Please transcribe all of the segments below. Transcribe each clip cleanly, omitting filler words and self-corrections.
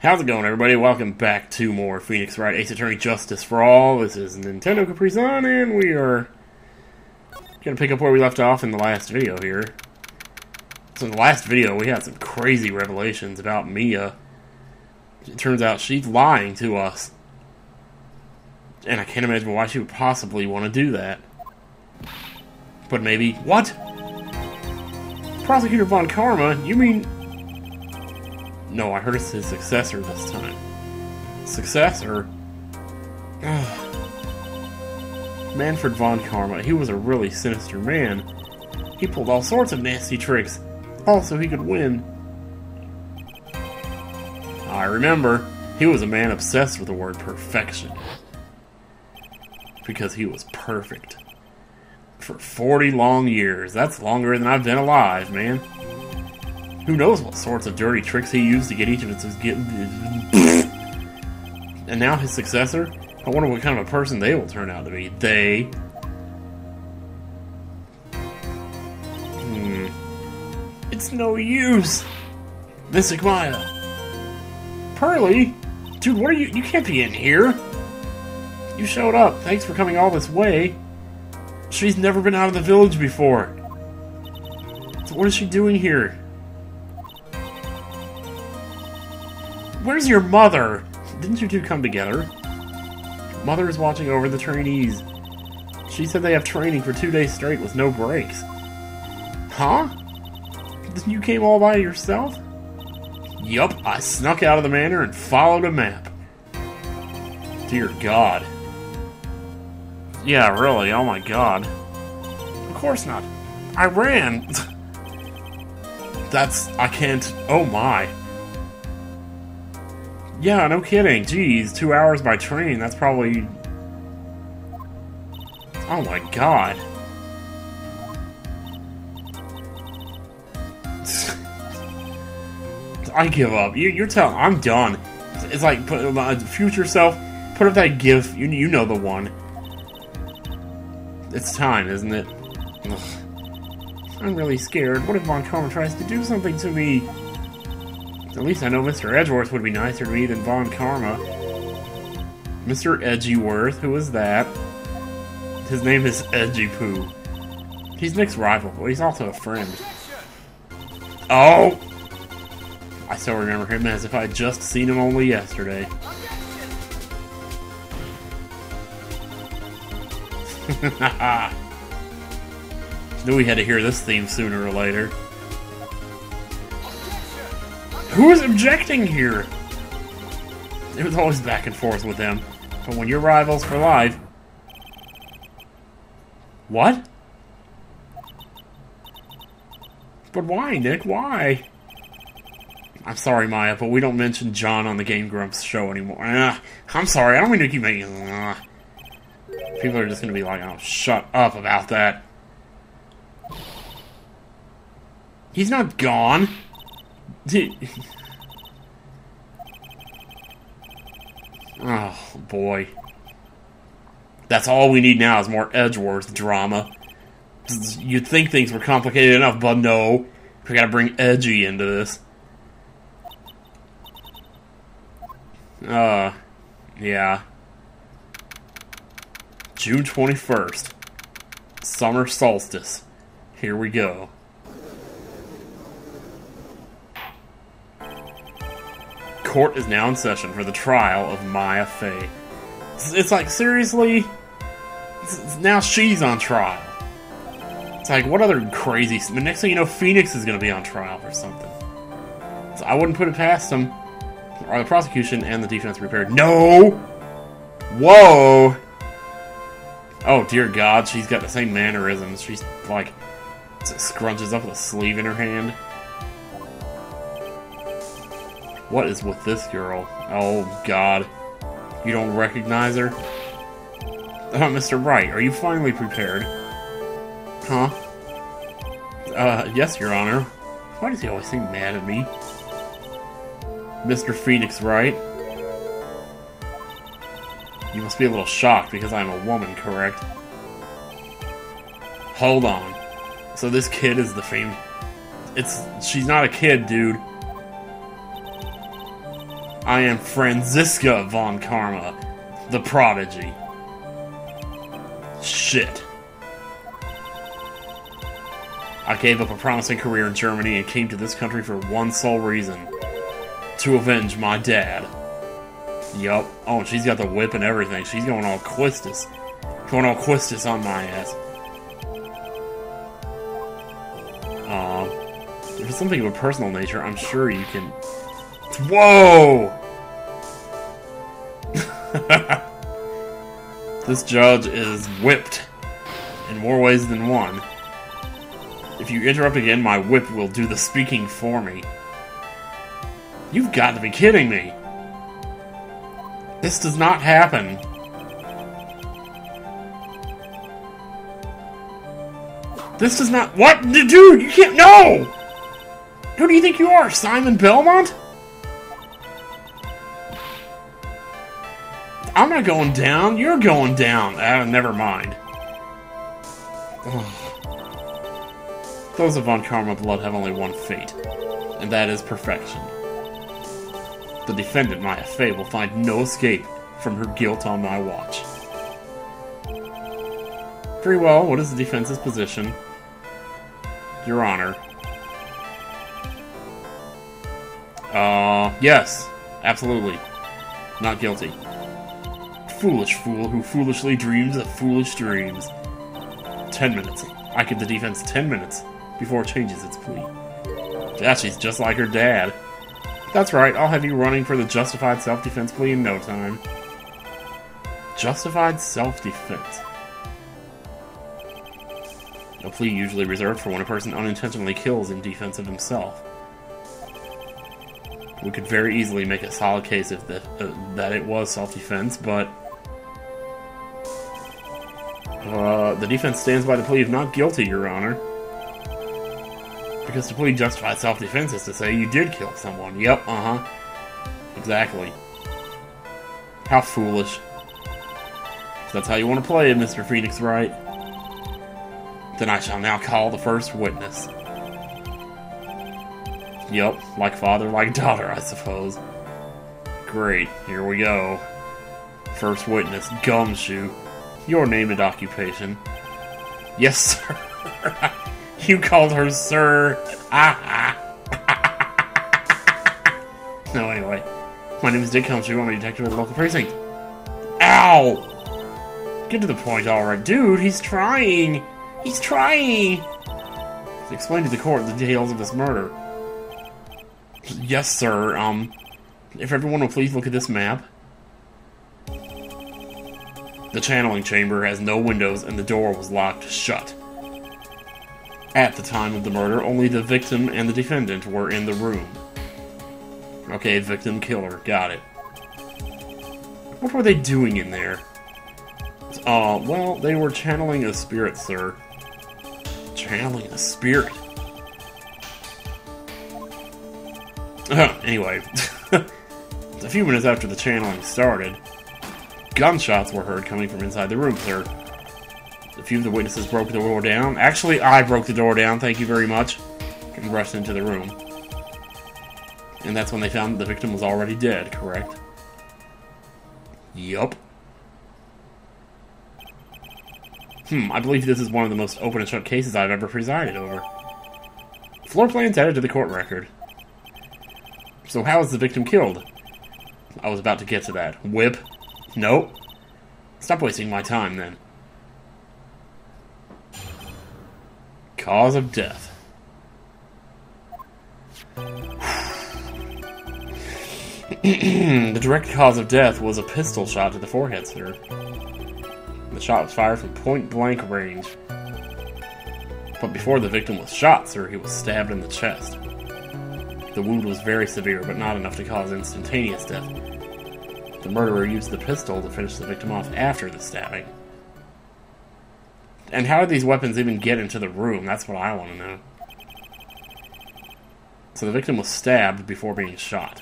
How's it going, everybody? Welcome back to more Phoenix Wright Ace Attorney Justice for All. This is NintendoCapriSun, and we are going to pick up where we left off in the last video here. So in the last video, we had some crazy revelations about Mia. It turns out she's lying to us. And I can't imagine why she would possibly want to do that. But maybe... What? Prosecutor von Karma? You mean... No, I heard it's his successor this time. Successor? Manfred von Karma. He was a really sinister man. He pulled all sorts of nasty tricks, all so he could win. I remember, he was a man obsessed with the word perfection. Because he was perfect. For 40 long years. That's longer than I've been alive, man. Who knows what sorts of dirty tricks he used to get each of his... And now his successor? I wonder what kind of a person they will turn out to be. They... It's no use! Mystic Maya! Pearly? Dude, what are you... You can't be in here! You showed up. Thanks for coming all this way. She's never been out of the village before. So what is she doing here? Where's your mother? Didn't you two come together? Mother is watching over the trainees. She said they have training for 2 days straight with no breaks. Huh? You came all by yourself? Yup, I snuck out of the manor and followed a map. Dear God. Yeah, really, oh my God. Of course not. I ran. I can't, oh my. Yeah, no kidding. Jeez, 2 hours by train, that's probably... Oh my God. I give up. You're telling... I'm done. It's like, future self, put up that gif. You know the one. It's time, isn't it? Ugh. I'm really scared. What if Von Karma tries to do something to me? At least I know Mr. Edgeworth would be nicer to me than Von Karma. Mr. Edgeworth, who is that? His name is Edgy Poo. He's Nick's rival, but he's also a friend. Oh! I still remember him as if I had just seen him only yesterday. Knew we had to hear this theme sooner or later. Who is objecting here? It was always back and forth with them. But when you're rivals for life... What? But why, Nick? Why? I'm sorry, Maya, but we don't mention John on the Game Grumps show anymore. I'm sorry, I don't mean to keep making... People are just gonna be like, oh, shut up about that. He's not gone. Oh, boy. That's all we need now is more Edgeworth drama. You'd think things were complicated enough, but no. We gotta bring Edgy into this. Yeah. June 21st. Summer solstice. Here we go. Court is now in session for the trial of Maya Fey. It's like, seriously? Now she's on trial. It's like, what other crazy... The next thing you know, Phoenix is going to be on trial for something. So I wouldn't put it past them. Or the prosecution and the defense prepared. No! Whoa! Oh, dear God, she's got the same mannerisms. She's, like, scrunches up with a sleeve in her hand. What is with this girl? Oh, God. You don't recognize her? Mr. Wright, are you finally prepared? Huh? Yes, Your Honor. Why does he always seem mad at me? Mr. Phoenix Wright? You must be a little shocked because I'm a woman, correct? Hold on. So this kid is the she's not a kid, dude. I am Franziska von Karma, the prodigy. Shit. I gave up a promising career in Germany and came to this country for one sole reason. To avenge my dad. Yup. Oh, and she's got the whip and everything. She's going all Quistis. Going all Quistis on my ass. If it's something of a personal nature, I'm sure you can... Whoa! This judge is whipped. In more ways than one. If you interrupt again, my whip will do the speaking for me. You've got to be kidding me! This does not happen. This does not... What? Dude, you can't... No! Who do you think you are, Simon Belmont? I'm not going down. You're going down. Never mind. Ugh. Those of Von Karma blood have only one fate, and that is perfection. The defendant, Maya Fey, will find no escape from her guilt on my watch. Very well, what is the defense's position? Your Honor. Yes. Absolutely. Not guilty. Foolish fool who foolishly dreams of foolish dreams. 10 minutes. I give the defense 10 minutes before it changes its plea. Yeah, she's just like her dad. That's right, I'll have you running for the justified self-defense plea in no time. Justified self-defense. A plea usually reserved for when a person unintentionally kills in defense of himself. We could very easily make a solid case if that it was self-defense, but... the defense stands by the plea of not guilty, Your Honor. Because to plead justified self-defense is to say you did kill someone. Yep, Exactly. How foolish. If that's how you want to play it, Mr. Phoenix Wright. Then I shall now call the first witness. Yup, like father, like daughter, I suppose. Great, here we go. First witness, Gumshoe. Your name and occupation. Yes, sir. You called her sir. No, anyway. My name is Dick Gumshoe. I'm a detective at the local precinct. Ow! Get to the point, alright. Dude, he's trying! He's trying! Explain to the court the details of this murder. Yes, sir. If everyone will please look at this map. The channeling chamber has no windows and the door was locked shut. At the time of the murder, only the victim and the defendant were in the room. Okay, victim, killer. Got it. What were they doing in there? Well, they were channeling a spirit, sir. Channeling a spirit? Anyway. A few minutes after the channeling started, gunshots were heard coming from inside the room, sir. A few of the witnesses broke the door down. Actually, I broke the door down, thank you very much. And rushed into the room. And that's when they found the victim was already dead, correct? Yup. I believe this is one of the most open and shut cases I've ever presided over. Floor plans added to the court record. So how was the victim killed? I was about to get to that. Whip? Nope. Stop wasting my time, then. Cause of death. The direct cause of death was a pistol shot to the forehead, sir. The shot was fired from point-blank range. But before the victim was shot, sir, he was stabbed in the chest. The wound was very severe, but not enough to cause instantaneous death. The murderer used the pistol to finish the victim off after the stabbing. And how did these weapons even get into the room? That's what I want to know. So the victim was stabbed before being shot.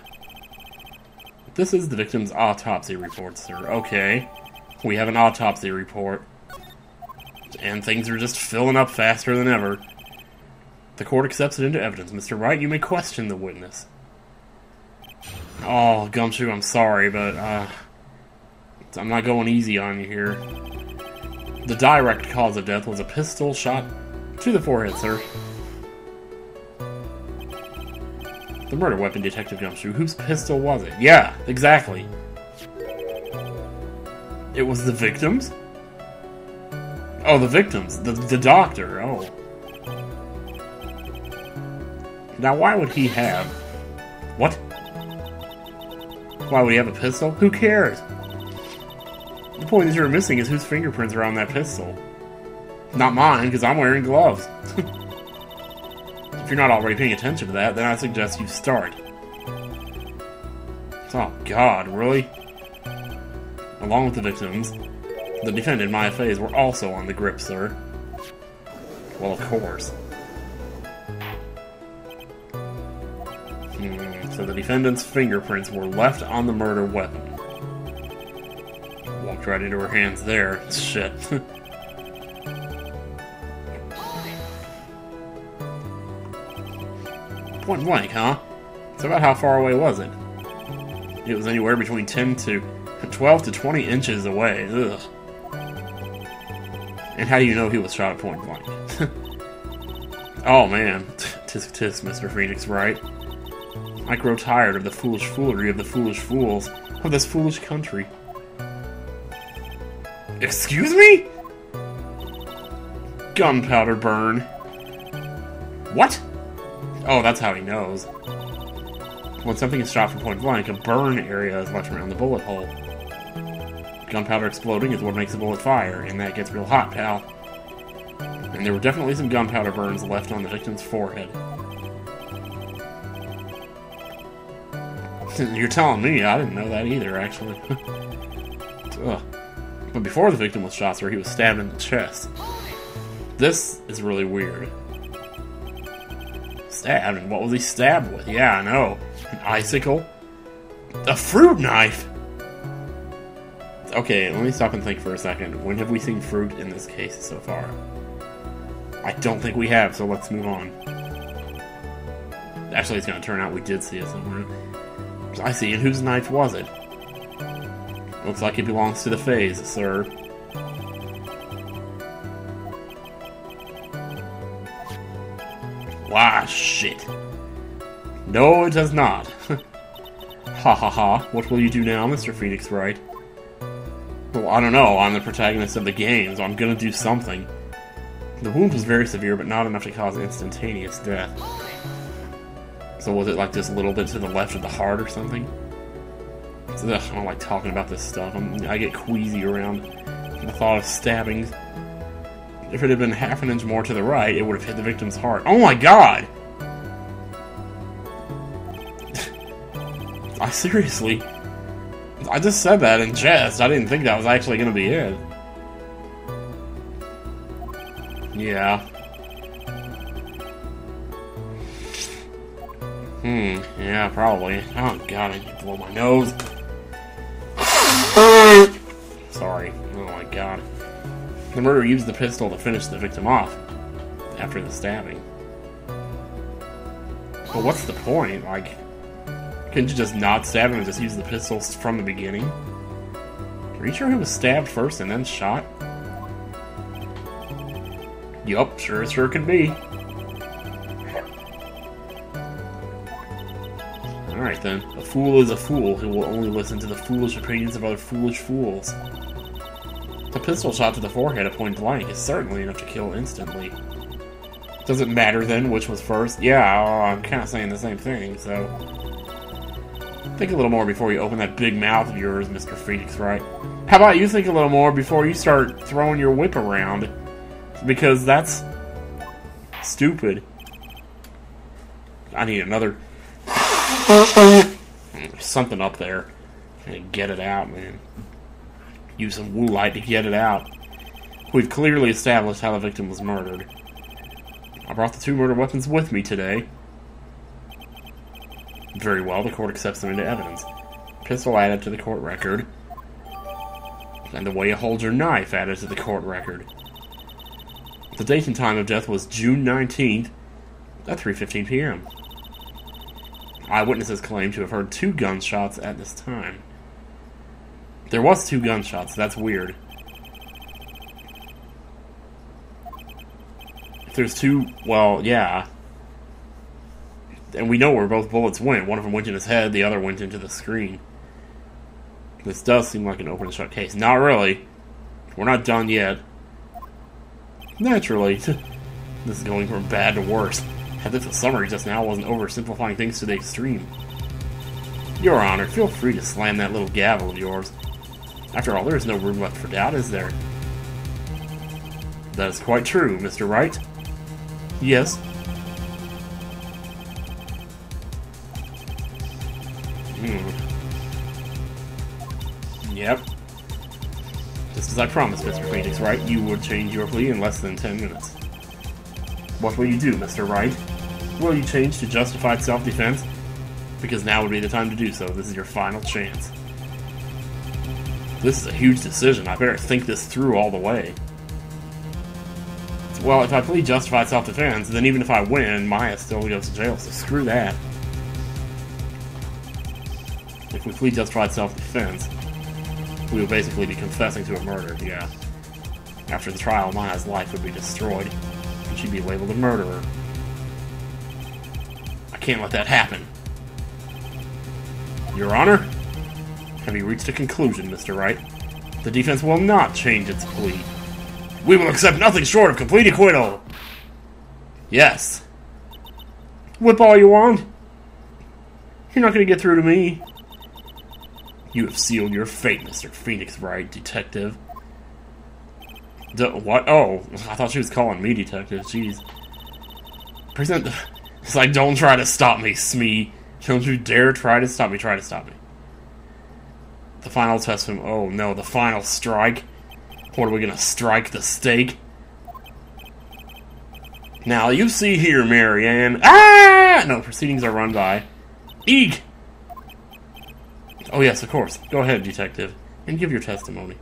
This is the victim's autopsy report, sir. Okay. We have an autopsy report. And things are just filling up faster than ever. The court accepts it into evidence. Mr. Wright, you may question the witness. Oh, Gumshoe, I'm sorry, but, I'm not going easy on you here. The direct cause of death was a pistol shot to the forehead, sir. The murder weapon, Detective Gumshoe. Whose pistol was it? Yeah, exactly. It was the victim's? Oh, the victim's. The doctor. Oh. Now, why would he have... What? Why would he have a pistol? Who cares? The point that you're missing is whose fingerprints are on that pistol. Not mine, because I'm wearing gloves. If you're not already paying attention to that, then I suggest you start. Oh, God, really? Along with the victims, the defendant, Maya Faze, were also on the grip, sir. Well, of course. So the defendant's fingerprints were left on the murder weapon. Walked right into her hands there. Shit. Point blank, huh? So about how far away was it? It was anywhere between 12 to 20 inches away. Ugh. And how do you know he was shot at point blank? Oh man. Tisk tisk, Mr. Phoenix, Wright. I grow tired of the foolish foolery of the foolish fools of this foolish country. Excuse me? Gunpowder burn. What? Oh, that's how he knows. When something is shot from point blank, a burn area is left around the bullet hole. Gunpowder exploding is what makes the bullet fire, and that gets real hot, pal. And there were definitely some gunpowder burns left on the victim's forehead. You're telling me, I didn't know that either, actually. Ugh. But before the victim was shot, sir, he was stabbed in the chest. This is really weird. Stabbed? And what was he stabbed with? Yeah, I know. An icicle? A fruit knife? Okay, let me stop and think for a second. When have we seen fruit in this case so far? I don't think we have, so let's move on. Actually, it's going to turn out we did see it somewhere. I see, and whose knife was it? Looks like it belongs to the Faze, sir. Wah, shit. No, it does not. Ha ha ha. What will you do now, Mr. Phoenix Wright? Well, I don't know. I'm the protagonist of the game, so I'm gonna do something. The wound was very severe, but not enough to cause instantaneous death. So was it like just a little bit to the left of the heart or something? Ugh, I don't like talking about this stuff. I get queasy around the thought of stabbings. If it had been half an inch more to the right, it would have hit the victim's heart. Oh my god! Seriously. I just said that in jest. I didn't think that was actually going to be it. Yeah. Yeah, probably. Oh god, I need to blow my nose. Sorry. Oh my god. The murderer used the pistol to finish the victim off after the stabbing. But what's the point? Like, couldn't you just not stab him and just use the pistols from the beginning? Are you sure he was stabbed first and then shot? Yup, sure can be. Alright then, a fool is a fool who will only listen to the foolish opinions of other foolish fools. A pistol shot to the forehead at point blank is certainly enough to kill instantly. Does it matter then which was first? Yeah, I'm kind of saying the same thing, so... Think a little more before you open that big mouth of yours, Mr. Phoenix Wright. How about you think a little more before you start throwing your whip around? Because that's... stupid. I need another... something up there. Get it out, man. Use some woo light to get it out. We've clearly established how the victim was murdered. I brought the two murder weapons with me today. Very well, the court accepts them into evidence. Pistol added to the court record. And the way you hold your knife added to the court record. The date and time of death was June 19th at 3:15 p.m. Eyewitnesses claim to have heard 2 gunshots at this time. There was 2 gunshots. That's weird. If there's 2, well, yeah. And we know where both bullets went. One of them went in his head, the other went into the screen. This does seem like an open and shut case. Not really. We're not done yet. Naturally. This is going from bad to worse. As if the summary just now wasn't oversimplifying things to the extreme. Your Honor, feel free to slam that little gavel of yours. After all, there is no room left for doubt, is there? That is quite true, Mr. Wright. Yes. Yep. Just as I promised, Mr. Phoenix Wright, you would change your plea in less than 10 minutes. What will you do, Mr. Wright? Will you change to justified self-defense? Because now would be the time to do so. This is your final chance. This is a huge decision. I better think this through all the way. Well, if I plead justified self-defense, then even if I win, Maya still goes to jail, so screw that. If we plead justified self-defense, we would basically be confessing to a murder, yeah. After the trial, Maya's life would be destroyed, and she'd be labeled a murderer. I can't let that happen. Your Honor, have you reached a conclusion, Mr. Wright? The defense will not change its plea. We will accept nothing short of complete acquittal! Yes. Whip all you want. You're not going to get through to me. You have sealed your fate, Mr. Phoenix Wright, detective. What? Oh, I thought she was calling me detective. Jeez. It's like, don't try to stop me, Smee. Don't you dare try to stop me. Try to stop me. The final test from... Oh, no, the final strike. What, are we gonna strike the stake? Now, you see here, Marianne. Ah! No, proceedings are run by... Eek! Oh, yes, of course. Go ahead, detective, and give your testimony.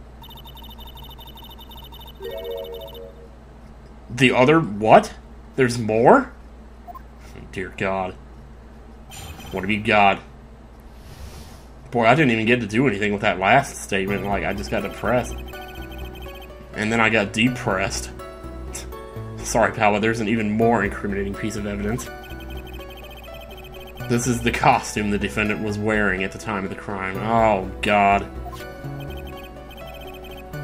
The other... What? There's more? Oh, dear God. What have you got? Boy, I didn't even get to do anything with that last statement. Like, I just got depressed. And then I got depressed. Sorry, pal, but there's an even more incriminating piece of evidence. This is the costume the defendant was wearing at the time of the crime. Oh, God.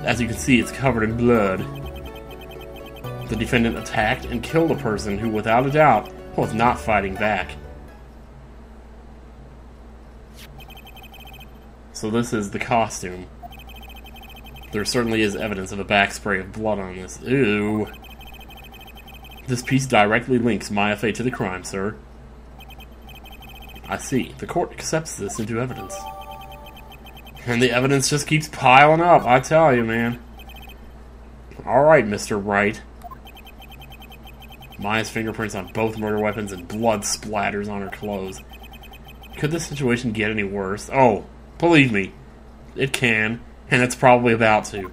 As you can see, it's covered in blood. The defendant attacked and killed a person who, without a doubt, was not fighting back. So this is the costume. There certainly is evidence of a back spray of blood on this. Ew. This piece directly links Maya Fey to the crime, sir. I see. The court accepts this into evidence. And the evidence just keeps piling up, I tell you, man. Alright, Mr. Wright. Maya's fingerprints on both murder weapons and blood splatters on her clothes. Could this situation get any worse? Oh, believe me, it can, and it's probably about to.